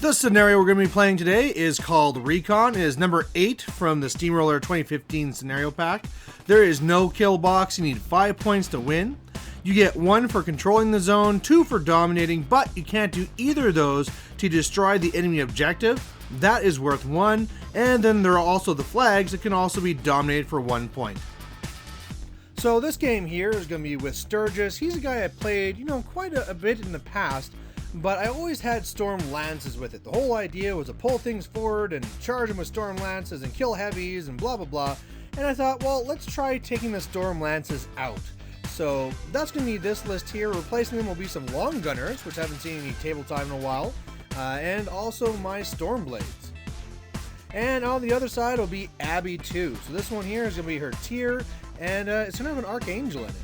The scenario we're going to be playing today is called Recon. It is number 8 from the Steamroller 2015 scenario pack. There is no kill box. You need 5 points to win. You get 1 for controlling the zone, 2 for dominating, but you can't do either of those to destroy the enemy objective. That is worth 1. And then there are also the flags that can also be dominated for 1 point. So this game here is going to be with Sturgis. He's a guy I played, quite a bit in the past. But I always had Storm Lances with it. The whole idea was to pull things forward and charge them with Storm Lances and kill heavies and blah blah blah. And I thought, well, let's try taking the Storm Lances out. So that's going to be this list here. Replacing them will be some Long Gunners, which I haven't seen any table time in a while. And also my Storm Blades. And on the other side will be Abby2. So this one here is going to be her tier. And it's going to have an Archangel in it.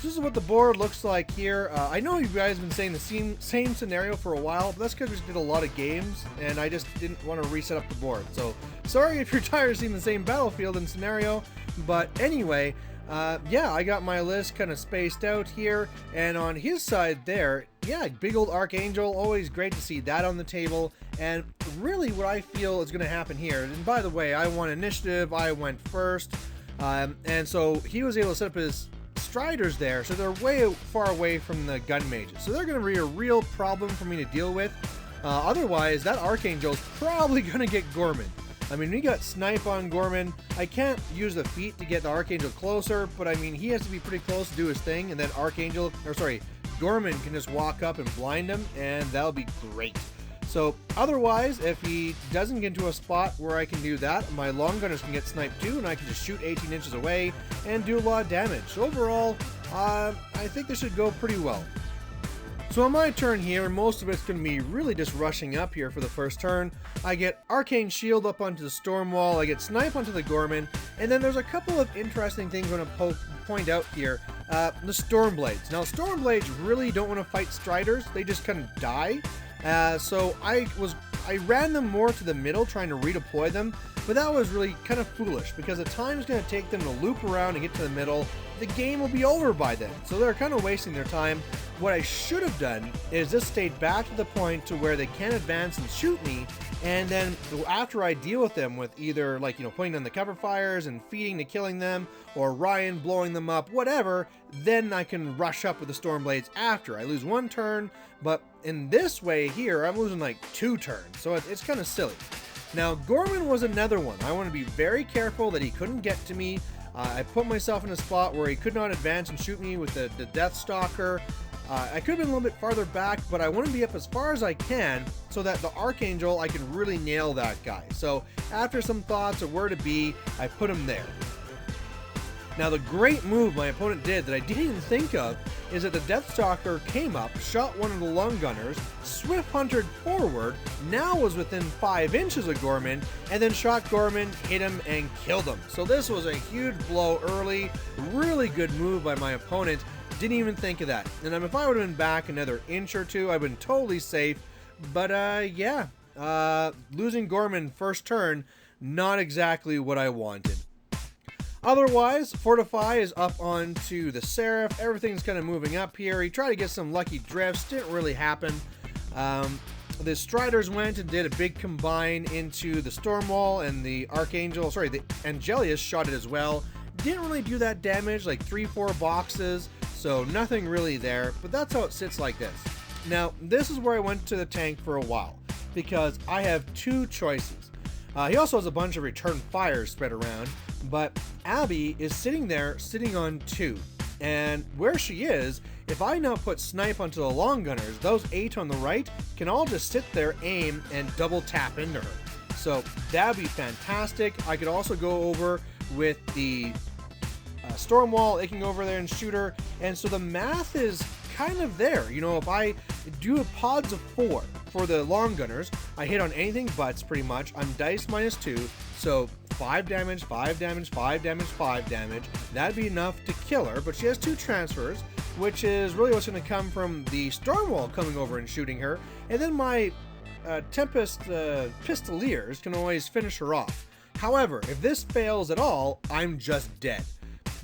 This is what the board looks like here. I know you guys have been saying the same scenario for a while, but that's because we just did a lot of games, and I just didn't want to reset up the board. So, sorry if you're tired of seeing the same battlefield and scenario, but anyway, yeah, I got my list kind of spaced out here, and on his side there, yeah, big old Archangel, always great to see that on the table, and really what I feel is going to happen here, and by the way, I won initiative, I went first, and so he was able to set up his Striders there, so they're way far away from the gun mages, so they're going to be a real problem for me to deal with. Otherwise, that Archangel's probably going to get Gorman. I mean, we got Snipe on Gorman. I can't use the feat to get the Archangel closer, but I mean, he has to be pretty close to do his thing, and then Gorman can just walk up and blind him, and that'll be great. So otherwise, if he doesn't get into a spot where I can do that, my Long Gunners can get sniped too, and I can just shoot 18 inches away and do a lot of damage. So overall, I think this should go pretty well. So on my turn here, most of it's going to be really just rushing up here for the first turn. I get Arcane Shield up onto the Stormwall, I get Snipe onto the Gorman, and then there's a couple of interesting things I want to point out here. The Stormblades. Now, Stormblades really don't want to fight Striders, they just kind of die. So I ran them more to the middle trying to redeploy them, but that was really kind of foolish because the time is going to take them to loop around and get to the middle. The game will be over by then, so they're kind of wasting their time. What I should have done is just stayed back to the point to where they can advance and shoot me, and then after I deal with them with either putting on the cover fires and feeding to killing them, or Ryan blowing them up, whatever, then I can rush up with the Stormblades after. I lose 1 turn, but in this way here, I'm losing like 2 turns, so it's kind of silly. Now, Gorman was another one. I want to be very careful that he couldn't get to me. I put myself in a spot where he could not advance and shoot me with the Deathstalker. I could have been a little bit farther back, but I want to be up as far as I can so that the Archangel, I can really nail that guy. So after some thoughts of where to be, I put him there. Now, the great move my opponent did that I didn't even think of is that the Deathstalker came up, shot one of the Long Gunners, Swift Huntered forward, now was within 5 inches of Gorman, and then shot Gorman, hit him, and killed him. So this was a huge blow early, really good move by my opponent. Didn't even think of that. And if I would have been back another inch or two, I'd been totally safe. But yeah, losing Gorman first turn, not exactly what I wanted. Otherwise, Fortify is up onto the Seraph. Everything's kind of moving up here. He tried to get some lucky drifts. Didn't really happen. The Striders went and did a big combine into the Stormwall, and the Angelius shot it as well. Didn't really do that damage, like 3-4 boxes, so nothing really there, but that's how it sits like this. Now, this is where I went to the tank for a while, because I have 2 choices. He also has a bunch of return fires spread around, but Abby is sitting there, sitting on 2. And where she is, if I now put Snipe onto the Long Gunners, those 8 on the right can all just sit there, aim, and double tap into her. So that'd be fantastic. I could also go over with the Stormwall, it can go over there and shoot her. And so the math is kind of there. If I do pods of 4 for the Long Gunners, I hit on anything butts pretty much. I'm dice -2, so 5 damage, 5 damage, 5 damage, 5 damage. That'd be enough to kill her, but she has 2 transfers, which is really what's going to come from the Stormwall coming over and shooting her. And then my Tempest Pistoliers can always finish her off. However, if this fails at all, I'm just dead.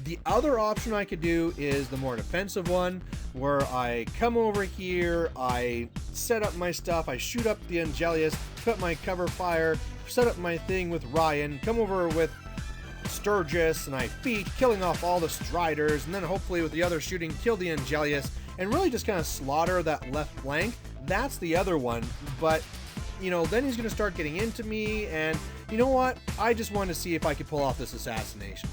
The other option I could do is the more defensive one, where I come over here, I set up my stuff, I shoot up the Angelius, put my cover fire, set up my thing with Ryan, come over with Sturgis, and I feat, killing off all the Striders, and then hopefully with the other shooting, kill the Angelius, and really just kind of slaughter that left flank. That's the other one, but, you know, then he's going to start getting into me, and you know what? I just wanted to see if I could pull off this assassination.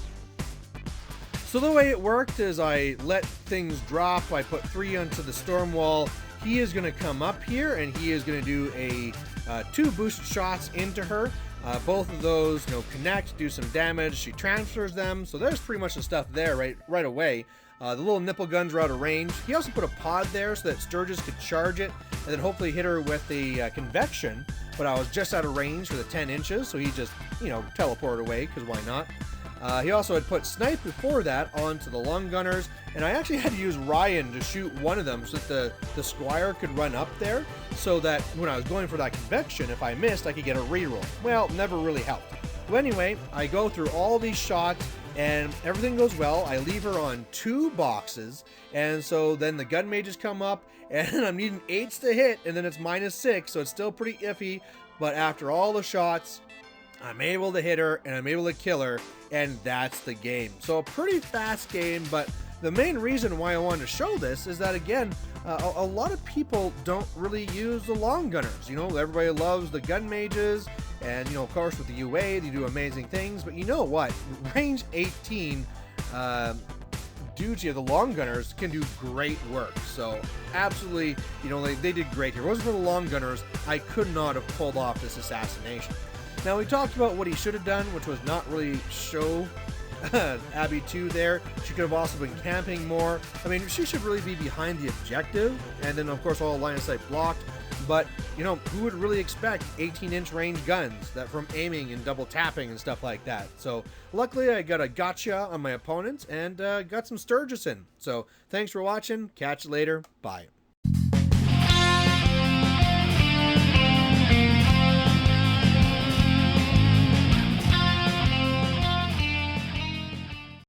So the way it worked is I let things drop, I put 3 onto the Stormwall. He is going to come up here, and he is going to do a 2 boost shots into her. Both of those, you know, connect, do some damage. She transfers them, so there's pretty much the stuff there right away. The little nipple guns are out of range. He also put a pod there so that Sturgis could charge it, and then hopefully hit her with a convection. But I was just out of range for the 10 inches, so he just, you know, teleported away, because why not? He also had put Snipe before that onto the long gunners, and I actually had to use Ryan to shoot one of them so that the Squire could run up there, so that when I was going for that convection, if I missed, I could get a reroll. Well, never really helped. But anyway, I go through all these shots, and everything goes well. I leave her on 2 boxes, and so then the gun mages come up, and I'm needing 8s to hit, and then it's -6, so it's still pretty iffy, but after all the shots, I'm able to hit her, and I'm able to kill her, and that's the game. So a pretty fast game, but the main reason why I wanted to show this is that, again, a lot of people don't really use the long gunners. You know, everybody loves the gun mages, and, you know, of course, with the UA, they do amazing things, but you know what? Range 18, duty of the long gunners can do great work. So absolutely, you know, they did great here. If it wasn't for the long gunners, I could not have pulled off this assassination. Now, we talked about what he should have done, which was not really show Abby2 there. She could have also been camping more. I mean, she should really be behind the objective, and then, of course, all line of sight blocked. But, you know, who would really expect 18-inch range guns that from aiming and double tapping and stuff like that? So, luckily, I got a gotcha on my opponents and got some Sturgis in. So, thanks for watching. Catch you later. Bye.